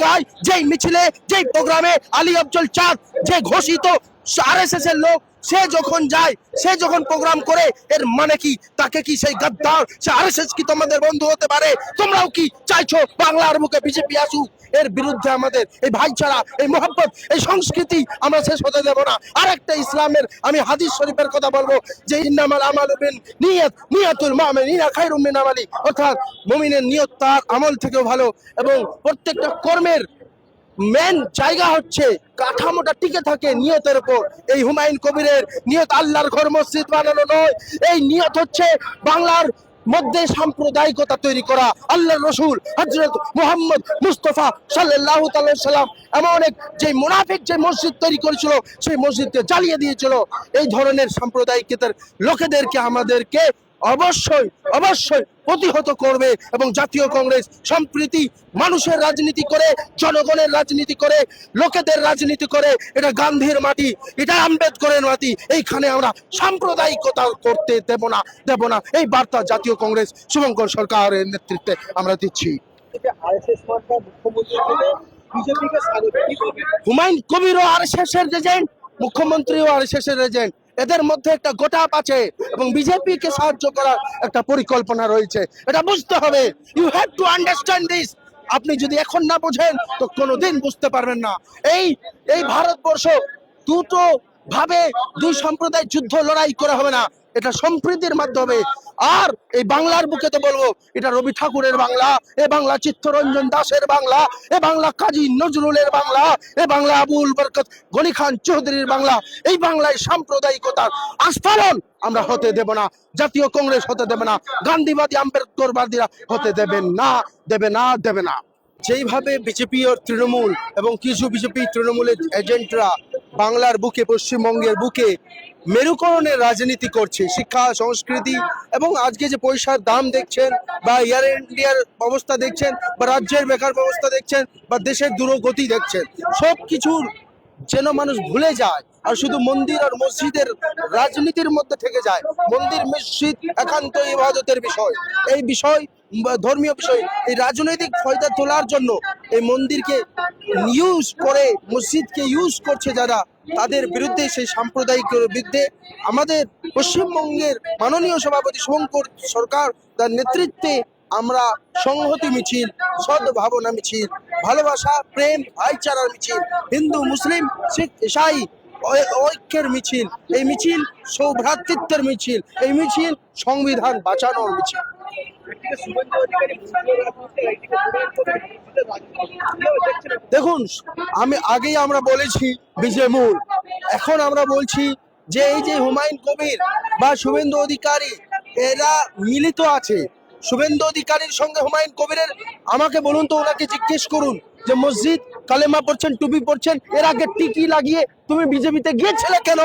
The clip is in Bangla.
জায়গায়, যেই মিছিলে, যেই প্রোগ্রামে আলী আফজল চাঁদ যে ঘোষিত আরএসএস এর লোক, সে যখন যায়, সে যখন প্রোগ্রাম করে, এর মানে কি তাকে কি সেই গাদ্দার, সে আরএসএস কি তোমাদের বন্ধু হতে পারে? তোমরাও কি চাইছো বাংলার বুকে বিজেপি আসুক? এর বিরুদ্ধে আমাদের এই ভাইচারা, এই মোহাব্বত, এই সংস্কৃতি আমরা শেষ হতে দেব না। আর একটা ইসলামের আমি হাদিস শরীফের কথা বলবো যে ইন্নামাল আমালু বিন নিয়াত, নিয়াতুল মুমিনিনা খায়রুম মিন আমালি, অর্থাৎ মুমিনের নিয়ত তার আমল থেকেও ভালো, এবং প্রত্যেকটা কর্মের মেন জায়গা হচ্ছে কাঠামোটা টিকে থাকে নিয়তের উপর। এই হুমায়ুন কবিরের নিয়ত আল্লাহর ঘর মসজিদ বানানো নয়, এই নিয়ত হচ্ছে বাংলার মধ্যে সাম্প্রদায়িকতা তৈরি করা। আল্লাহর রসুল হযরত মুহাম্মদ মুস্তাফা সাল্লাল্লাহু তাআলা সাল্লাম এমন এক যে মুনাফিক যে মসজিদ তৈরি করেছিল, সেই মসজিদকে জ্বালিয়ে দিয়েছিল। এই ধরনের সাম্প্রদায়িকতার লোকেদেরকে আমাদেরকে অবশ্যই অবশ্যই প্রতিহত করবে। এবং জাতীয় কংগ্রেস সম্প্রীতি, মানুষের রাজনীতি করে, জনগণের রাজনীতি করে, লোকেদের রাজনীতি করে। এটা গান্ধীর মাটি, এটা আম্বেদকরের মাটি। এইখানে আমরা সাম্প্রদায়িকতা করতে দেব না। এই বার্তা জাতীয় কংগ্রেস শুভঙ্কর সরকারের নেতৃত্বে আমরা দিচ্ছি। হুমায়ুন কবিরও আরএসএস এর এজেন্ট, মুখ্যমন্ত্রীও আরএসএস এর এজেন্ট। এদের মধ্যে একটা গোটাপ আছে এবং বিজেপি কে সাহায্য করার একটা পরিকল্পনা রয়েছে। এটা বুঝতে হবে। You have to understand this. আপনি যদি এখন না বোঝেন তো কোনোদিন বুঝতে পারবেন না। এই ভারতবর্ষ দুটো ভাবে দুই সম্প্রদায় যুদ্ধ লড়াই করা হবে না, এটা সম্প্রীতির মাধ্যমে। আর এই বাংলার বুকে তো বলবো, এটা রবি ঠাকুরের বাংলা, এ বাংলা চিত্তরঞ্জন দাসের বাংলা, এ বাংলা কাজী নজরুলের বাংলা, এ বাংলা আবুল বরকত গনি খান চৌধুরীর বাংলা। এই বাংলায় সাম্প্রদায়িকতার আস্ফালন আমরা হতে দেব না, জাতীয় কংগ্রেস হতে দেবে না, গান্ধীবাদী আম্বেদকরবাদীরা হতে দেবে না, দেবে না। যেইভাবে বিজেপি ও তৃণমূল এবং কিছু বিজেপি তৃণমূলের এজেন্টরা বাংলার বুকে, পশ্চিমবঙ্গের বুকে মেরুকরণের রাজনীতি করছে, শিক্ষা, সংস্কৃতি এবং আজকে যে পয়সার দাম দেখছেন, বা এয়ার ইন্ডিয়ার অবস্থা দেখছেন, বা রাজ্যের বেকার ব্যবস্থা দেখছেন, বা দেশের দুরগতি দেখছেন, সব কিছুর যেন মানুষ ভুলে যায় আর শুধু মন্দির আর মসজিদের রাজনীতির মধ্যে থেকে যায়। মন্দির মসজিদ একান্ত ইবাদতের বিষয়, এই বিষয় ধর্মীয় বিষয়। এই রাজনৈতিক ফায়দা তোলার জন্য এই মন্দিরকে ইউজ করে, মসজিদকে ইউজ করছে যারা, তাদের বিরুদ্ধে, সেই সাম্প্রদায়িক বিরুদ্ধে আমাদের পশ্চিমবঙ্গের মাননীয় সভাপতি শুভঙ্কর সরকার তার নেতৃত্বে আমরা সংহতি মিছিল, সদ্ভাবনা মিছিল, ভালোবাসা, প্রেম, ভাইচারার মিছিল, হিন্দু মুসলিম শিখ ইসাই ঐক্যের মিছিল, এই মিছিল সৌভ্রাতৃত্বের মিছিল, এই মিছিল সংবিধান বাঁচানোর মিছিল। দেখুন, আগেই আমরা বলেছি বিজেমূল, এখন আমরা বলছি যে এই যে হুমায়ুন কবির বা শুভেন্দু অধিকারী, এরা মিলিত আছে। শুভেন্দু অধিকারীর সঙ্গে হুমায়ুন কবিরের, আমাকে বলুন তো, ওনাকে জিজ্ঞেস করুন যে মসজিদ কালেমা পড়ছেন, টুপি পড়ছেন, এর আগে টিকি লাগিয়ে তুমি বিজেপিতে গিয়েছিলে কেন?